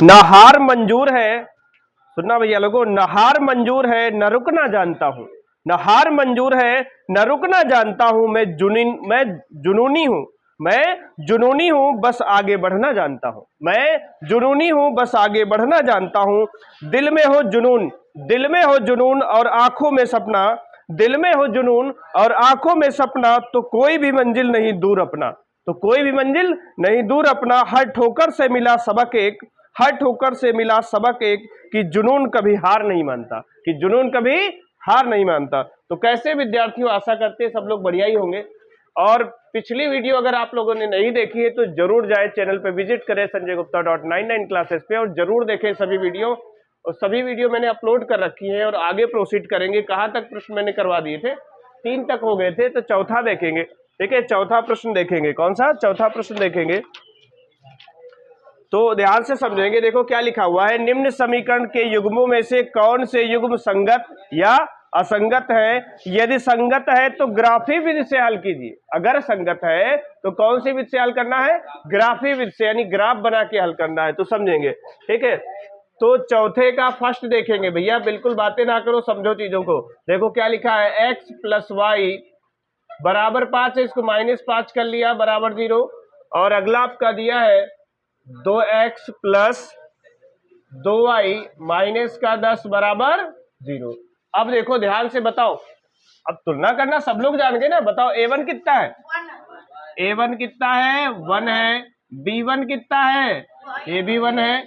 न हार मंजूर है, सुनना भैया लोगों, न हार मंजूर है न रुकना जानता हूं, न हार मंजूर है न रुकना जानता हूं, मैं जुनूनी हूं, मैं जुनूनी हूं बस आगे बढ़ना जानता हूं, मैं जुनूनी हूं बस आगे बढ़ना जानता हूं, दिल में हो जुनून, दिल में हो जुनून और आंखों में सपना, दिल में हो जुनून और आंखों में सपना, तो कोई भी मंजिल नहीं दूर अपना, तो कोई भी मंजिल नहीं दूर अपना, हर ठोकर से मिला सबक एक, हर ठोकर से मिला सबक एक, कि जुनून कभी हार नहीं मानता, कि जुनून कभी हार नहीं मानता। तो कैसे विद्यार्थियों, आशा करते हैं सब लोग बढ़िया ही होंगे। और पिछली वीडियो अगर आप लोगों ने नहीं देखी है तो जरूर जाए चैनल पे विजिट करें sanjaygupta.99 क्लासेस पे, और जरूर देखें सभी वीडियो, और सभी वीडियो मैंने अपलोड कर रखी है। और आगे प्रोसीड करेंगे, कहां तक प्रश्न मैंने करवा दिए थे, 3 तक हो गए थे, तो चौथा देखेंगे। ठीक है, चौथा प्रश्न देखेंगे। कौन सा चौथा प्रश्न देखेंगे, तो ध्यान से समझेंगे। देखो क्या लिखा हुआ है, निम्न समीकरण के युग्मों में से कौन से युग्म संगत या असंगत है, यदि संगत है तो ग्राफी विधि से हल कीजिए, अगर संगत है तो कौन सी विधि से हल करना है, ग्राफी विधि से, यानी ग्राफ बना के हल करना है। तो समझेंगे, ठीक है। तो चौथे का फर्स्ट देखेंगे भैया, बिल्कुल बातें ना करो, समझो चीजों को। देखो क्या लिखा है, x प्लस वाई बराबर 5 है, इसको -5 कर लिया बराबर 0, और अगला आपका दिया है 2x प्लस 2y माइनस का 10 बराबर 0। अब देखो ध्यान से बताओ, अब तुलना करना सब लोग जान गए ना, बताओ a1 कितना है, a1 कितना है, 1 है, b1 कितना है, ये भी 1 है,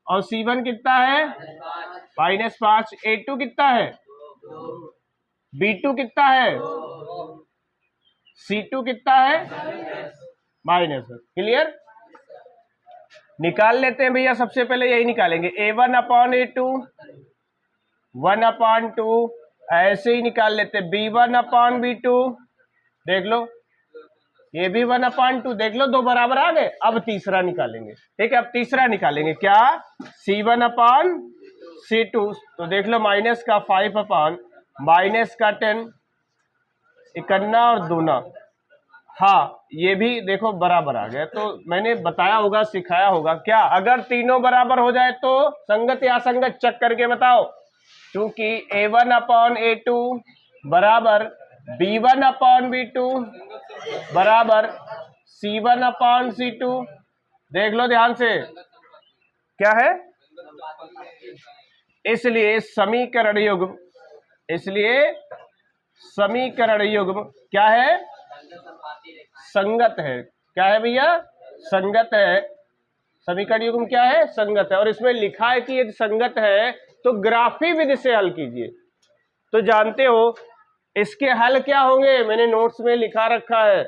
और c1 कितना है, -5, a2 कितना है, b2 कितना है, c2 कितना है, माइनस। क्लियर, निकाल लेते हैं भैया, सबसे पहले यही निकालेंगे, a1 अपॉन a2 1/2, ऐसे ही निकाल लेते हैं, b1 अपॉन b2, देख लो ये भी 1/2, देख लो 2 बराबर आ गए। अब तीसरा निकालेंगे, ठीक है, अब तीसरा निकालेंगे क्या, c1 अपॉन c2, तो देख लो माइनस का 5 अपॉन माइनस का 10, इकन्ना और दूना, हाँ ये भी देखो बराबर आ गया। तो मैंने बताया होगा, सिखाया होगा क्या, अगर तीनों बराबर हो जाए तो संगत या असंगत, चेक करके बताओ। क्योंकि a1 अपॉन a2 बराबर b1 अपॉन b2 बराबर c1 अपॉन c2, देख लो ध्यान से क्या है, इसलिए समीकरण युग्म, इसलिए समीकरण युग्म क्या है, संगत है। क्या है भैया, संगत है। समीकरण युग्म क्या है, संगत है। और इसमें लिखा है कि यदि संगत है तो ग्राफी विधि से हल कीजिए। तो जानते हो इसके हल क्या होंगे, मैंने नोट्स में लिखा रखा है,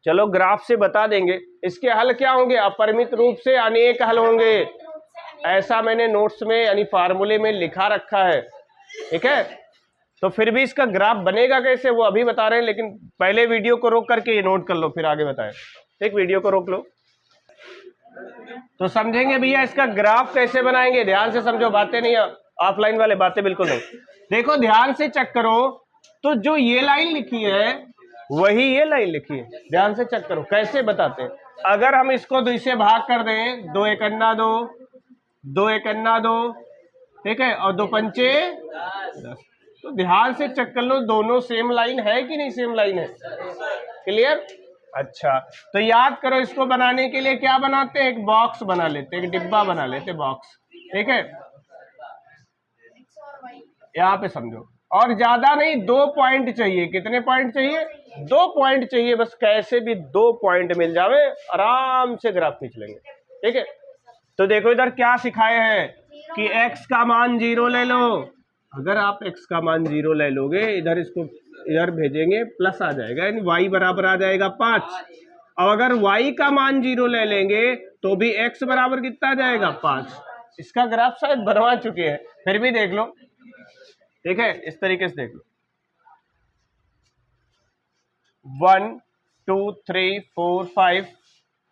चलो ग्राफ से बता देंगे। इसके हल क्या होंगे, अपरिमित रूप से अनेक हल होंगे, ऐसा मैंने नोट्स में यानी फार्मूले में लिखा रखा है। ठीक है, तो फिर भी इसका ग्राफ बनेगा कैसे वो अभी बता रहे हैं, लेकिन पहले वीडियो को रोक करके ये नोट कर लो, फिर आगे बताएं। ठीक, वीडियो को रोक लो तो समझेंगे भैया इसका ग्राफ कैसे बनाएंगे। ध्यान से समझो, बातें नहीं, ऑफलाइन वाले बातें बिल्कुल नहीं। देखो ध्यान से चेक करो, तो जो ये लाइन लिखी है वही ये लाइन लिखी है, ध्यान से चेक करो कैसे बताते हैं। अगर हम इसको 2 से भाग कर दें, 2 एकन्ना 2, 2 एकन्ना 2, ठीक है, और 2 पंचे 10, तो ध्यान से चेक कर लो दोनों सेम लाइन है कि नहीं, सेम लाइन है। क्लियर, अच्छा तो याद करो, इसको बनाने के लिए क्या बनाते हैं, एक बॉक्स बना लेते हैं, एक डिब्बा बना लेते हैं, बॉक्स। ठीक है, यहाँ पे समझो, और ज्यादा नहीं, 2 पॉइंट चाहिए। कितने पॉइंट चाहिए, 2 पॉइंट चाहिए बस, कैसे भी 2 पॉइंट मिल जावे आराम से ग्राफ खींच लेंगे। ठीक है, तो देखो इधर क्या सिखाए हैं कि x का मान 0 ले लो। अगर आप x का मान 0 ले लोगे, इधर इसको इधर भेजेंगे प्लस आ जाएगा, यानी y बराबर आ जाएगा 5। और अगर y का मान 0 ले लेंगे तो भी x बराबर कितना आ जाएगा, 5। इसका ग्राफ शायद बनवा चुके हैं, फिर भी देख लो। ठीक है, इस तरीके से देख लो, 1 2 3 4 5,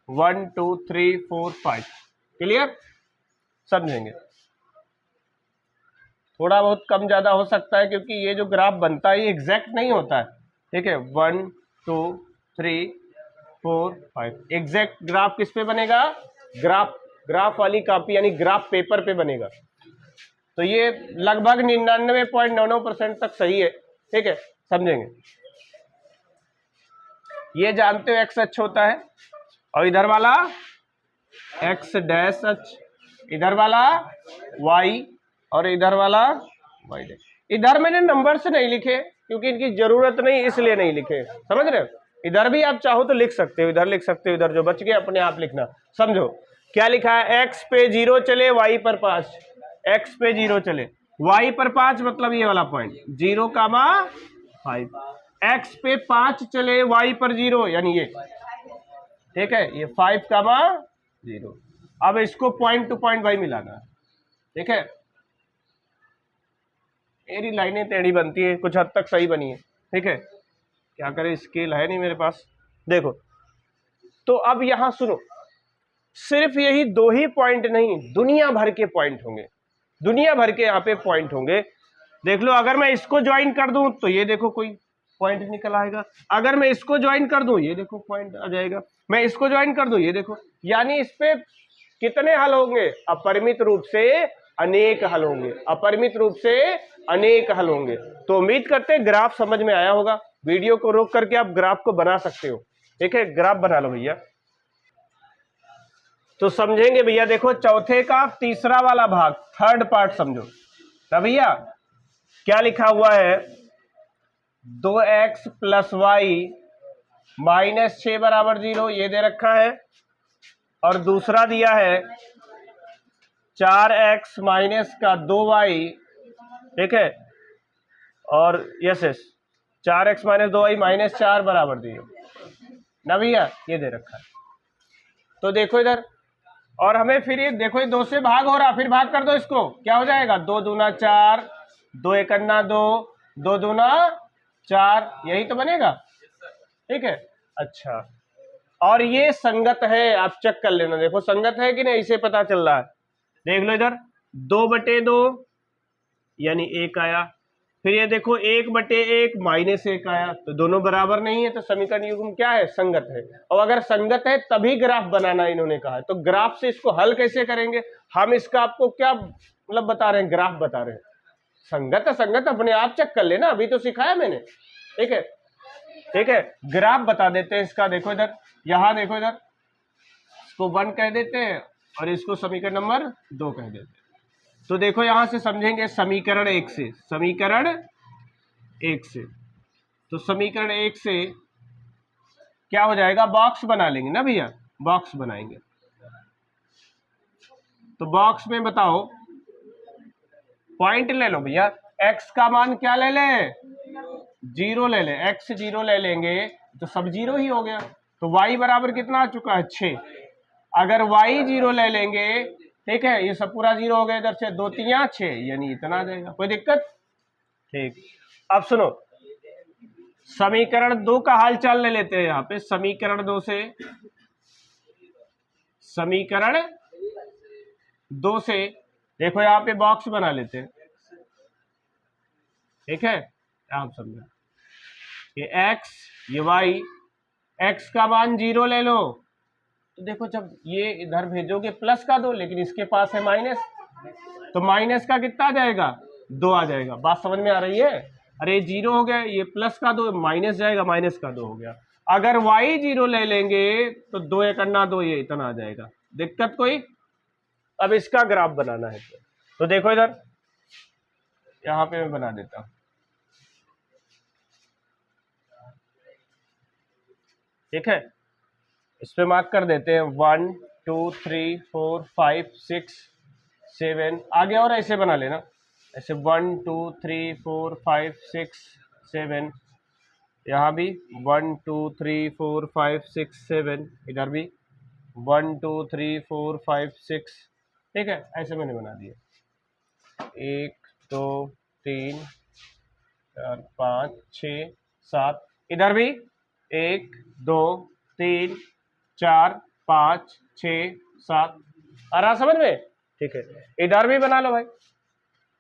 1 2 3 4 5। क्लियर, समझेंगे। थोड़ा बहुत कम ज्यादा हो सकता है, क्योंकि ये जो ग्राफ बनता है ये एग्जैक्ट नहीं होता है। ठीक है, 1 2 3 4 5, एग्जैक्ट ग्राफ किस पे बनेगा, ग्राफ ग्राफ वाली कॉपी यानी ग्राफ पेपर पे बनेगा। तो ये लगभग 99.99% तक सही है, ठीक है, समझेंगे। ये जानते हो एक्स अक्ष होता है, और इधर वाला एक्स डैश अक्ष, इधर वाला वाई, और इधर वाला वाई डैश। इधर मैंने नंबर से नहीं लिखे क्योंकि इनकी जरूरत नहीं, इसलिए नहीं लिखे, समझ रहे हो। इधर भी आप चाहो तो लिख सकते हो, इधर लिख सकते हो, इधर जो बच गया अपने आप लिखना। समझो क्या लिखा है, एक्स पे 0 चले वाई पर 5, एक्स पे 0 चले वाई पर 5 मतलब ये वाला पॉइंट 0,5, एक्स पे 5 चले वाई पर 0 यानी ये, ठीक है, ये 5,0। अब इसको पॉइंट टू पॉइंट भाई मिलाना है, ठीक है। मेरी लाइनें टेढ़ी बनती है, कुछ हद तक सही बनी है, ठीक है, क्या करें, स्केल है नहीं मेरे पास। देखो तो अब यहां सुनो, सिर्फ यही 2 ही पॉइंट नहीं, दुनिया भर के पॉइंट होंगे, दुनिया भर के यहाँ पे पॉइंट होंगे। देख लो, अगर मैं इसको ज्वाइन कर दूं तो ये देखो कोई पॉइंट निकल आएगा, अगर मैं इसको ज्वाइन कर दूं ये देखो पॉइंट आ जाएगा, मैं इसको ज्वाइन कर दूं ये देखो। यानी इस पे कितने हल होंगे, अपरिमित रूप से अनेक हल होंगे, अपरिमित रूप से अनेक हल होंगे। तो उम्मीद करते हैं ग्राफ समझ में आया होगा। वीडियो को रोक करके आप ग्राफ को बना सकते हो, ठीक है, ग्राफ बना लो भैया। तो समझेंगे भैया, देखो चौथे का तीसरा वाला भाग, थर्ड पार्ट समझो। तब भैया क्या लिखा हुआ है, 2x + y - 6 = 0, ये दे रखा है। और दूसरा दिया है 4x - 2y, ठीक है, और यस 4x - 2y - 4 = 0 ना भैया, ये दे रखा है। तो देखो इधर, और हमें फिर ये देखो, ये 2 से भाग हो रहा, फिर भाग कर दो इसको, क्या हो जाएगा, 2 दूना 4, 2 एकन्ना 2, 2 दूना 4, यही तो बनेगा, ठीक है। अच्छा, और ये संगत है, आप चेक कर लेना, देखो संगत है कि नहीं, इसे पता चल रहा है। देख लो इधर 2/2 यानी 1 आया, फिर ये देखो 1/1 -1 आया, तो दोनों बराबर नहीं है, तो समीकरण युग्म क्या है, संगत है। और अगर संगत है तभी ग्राफ बनाना इन्होंने कहा है। तो ग्राफ से इसको हल कैसे करेंगे, हम इसका आपको क्या मतलब बता रहे हैं, ग्राफ बता रहे हैं। संगत है, संगत अपने आप चेक कर लेना, अभी तो सिखाया मैंने, ठीक है, ठीक है। ग्राफ बता देते हैं इसका, देखो इधर, यहां देखो इधर, इसको 1 कह देते हैं और इसको समीकरण नंबर 2 कह देते हैं। तो देखो यहां से समझेंगे समीकरण 1 से, समीकरण 1 से, तो समीकरण 1 से क्या हो जाएगा, बॉक्स बना लेंगे ना भैया, बॉक्स बनाएंगे। तो बॉक्स में बताओ, पॉइंट ले लो भैया, x का मान क्या ले ले, 0 ले ले, x 0 ले लेंगे तो सब 0 ही हो गया। तो y बराबर कितना आ चुका है, 6। अगर y 0 ले लेंगे, ठीक है, ये सब पूरा 0 हो गया, इधर से 2 3 6 यानी इतना आ जाएगा, कोई दिक्कत, ठीक। अब सुनो, समीकरण 2 का हाल चाल ले लेते हैं यहाँ पे, समीकरण 2 से, समीकरण 2 से देखो यहाँ पे बॉक्स बना लेते हैं, ठीक है, आप समझो, ये x ये y, x का मान 0 ले लो, तो देखो जब ये इधर भेजोगे प्लस का 2, लेकिन इसके पास है माइनस, तो माइनस का कितना आ जाएगा, 2 आ जाएगा। बात समझ में आ रही है, अरे 0 हो गया, ये प्लस का 2 माइनस जाएगा, माइनस का 2 हो गया। अगर y 0 ले लेंगे तो 2 एकन्ना 2, ये इतना आ जाएगा, दिक्कत कोई। अब इसका ग्राफ बनाना है, तो देखो इधर, यहां पे मैं बना देता हूं, ठीक है, इस पे मार्क कर देते हैं 1 2 3 4 5 6 7, आगे और ऐसे बना लेना, ऐसे 1 2 3 4 5 6 7, यहाँ भी 1 2 3 4 5 6 7, इधर भी 1 2 3 4 5 6, ठीक है, ऐसे मैंने बना दिया, 1 2 3 4 5 6 7, इधर भी 1 2 3 4 5 6 7, आ रहा समझ में, ठीक है। इधर भी बना लो भाई,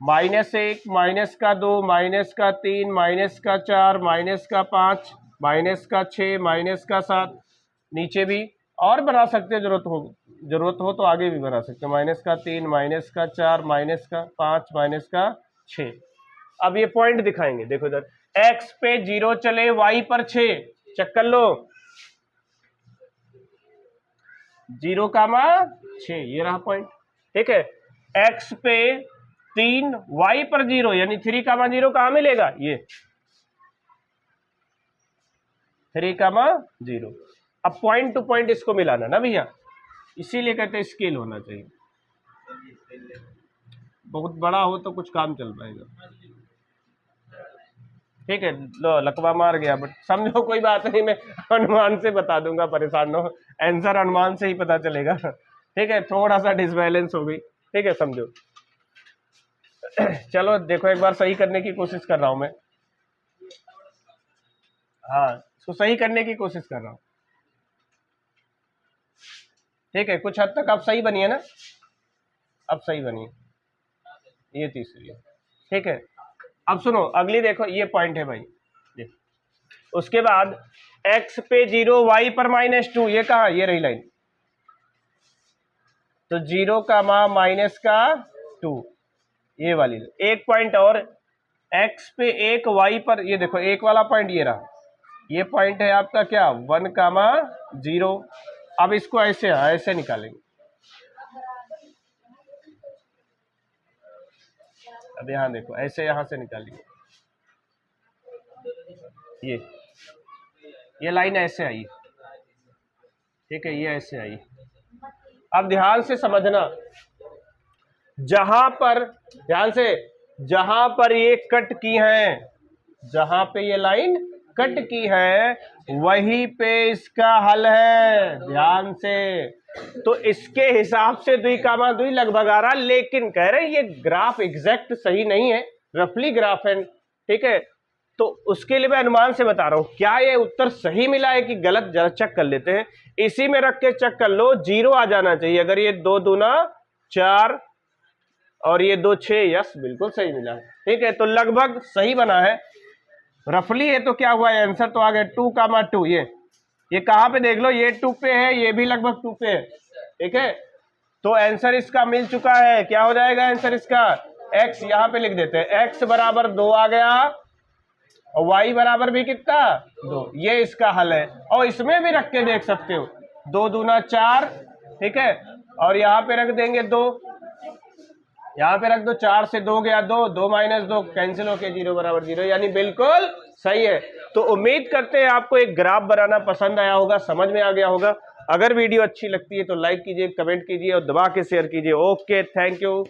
-1 माइनस का 2 माइनस का 3 माइनस का 4 माइनस का 5 माइनस का 6 माइनस का 7, नीचे भी और बना सकते जरूरत हो जरूरत हो तो आगे भी बना सकते हो, -3, -4, -5, -6। अब ये पॉइंट दिखाएंगे, देखो इधर x पे 0 चले, y पर 6, चेक कर लो, 0, 6, ये रहा पॉइंट, ठीक है। x पे 3, y पर 0, यानी 3, 0 कहाँ मिलेगा, ये 3, 0। अब पॉइंट टू पॉइंट इसको मिलाना ना भैया, इसीलिए कहते हैं स्केल होना चाहिए, बहुत बड़ा हो तो कुछ काम चल पाएगा, ठीक है। लो लकवा मार गया, बट समझो कोई बात नहीं, मैं अनुमान से बता दूंगा, परेशान हो, आंसर अनुमान से ही पता चलेगा, ठीक है। थोड़ा सा डिसबैलेंस हो गई, ठीक है, समझो। चलो देखो एक बार सही करने की कोशिश कर रहा हूं मैं, हाँ इसको सही करने की कोशिश कर रहा हूं, ठीक है। कुछ हद तक अब सही बनी है ना, अब सही बनी है ये तीसरी है, ठीक है। अब सुनो अगली, देखो ये पॉइंट है भाई, ये उसके बाद x पे 0, y पर -2, ये कहा, ये रही लाइन, तो 0, -2, ये वाली। एक पॉइंट और, x पे 1, y पर, ये देखो एक वाला पॉइंट ये रहा, ये पॉइंट है आपका क्या 1, 0। अब इसको ऐसे ऐसे निकालेंगे, अब यहां देखो ऐसे, यहां से निकालेंगे, ये लाइन ऐसे आई, ठीक है, ये ऐसे आई। अब ध्यान से समझना, जहां पर, ध्यान से, जहां पर ये कट की है, जहां पे ये लाइन कट की है, वहीं पे इसका हल है, ध्यान से। तो इसके हिसाब से 2, 2 लगभग आ रहा, लेकिन कह रहे ये ग्राफ एग्जैक्ट सही नहीं है, रफली ग्राफ है, ठीक है। तो उसके लिए मैं अनुमान से बता रहा हूं, क्या ये उत्तर सही मिला है कि गलत, जरा चेक कर लेते हैं। इसी में रख के चेक कर लो, 0 आ जाना चाहिए, अगर ये 2 दूना 4 और ये 2 6, यस बिल्कुल सही मिला है, ठीक है। तो लगभग सही बना है, रफली है, तो क्या हुआ है, आंसर तो आ गया 2, 2। ये कहां पे देख लो, ये 2 पे है, ये भी लगभग 2 पे है, ठीक है। तो आंसर इसका मिल चुका है, क्या हो जाएगा आंसर इसका, x यहां पे लिख देते हैं, x बराबर 2 आ गया, और y बराबर भी कितना 2, ये इसका हल है। और इसमें भी रख के देख सकते हो, 2 दूना 4, ठीक है, और यहाँ पे रख देंगे 2, यहाँ पे रख दो, 4 से 2 गया 2, 2 - 2 कैंसिल होके 0 बराबर 0, यानी बिल्कुल सही है। तो उम्मीद करते हैं आपको एक ग्राफ बनाना पसंद आया होगा, समझ में आ गया होगा। अगर वीडियो अच्छी लगती है तो लाइक कीजिए, कमेंट कीजिए और दबा के शेयर कीजिए। Okay, thank you.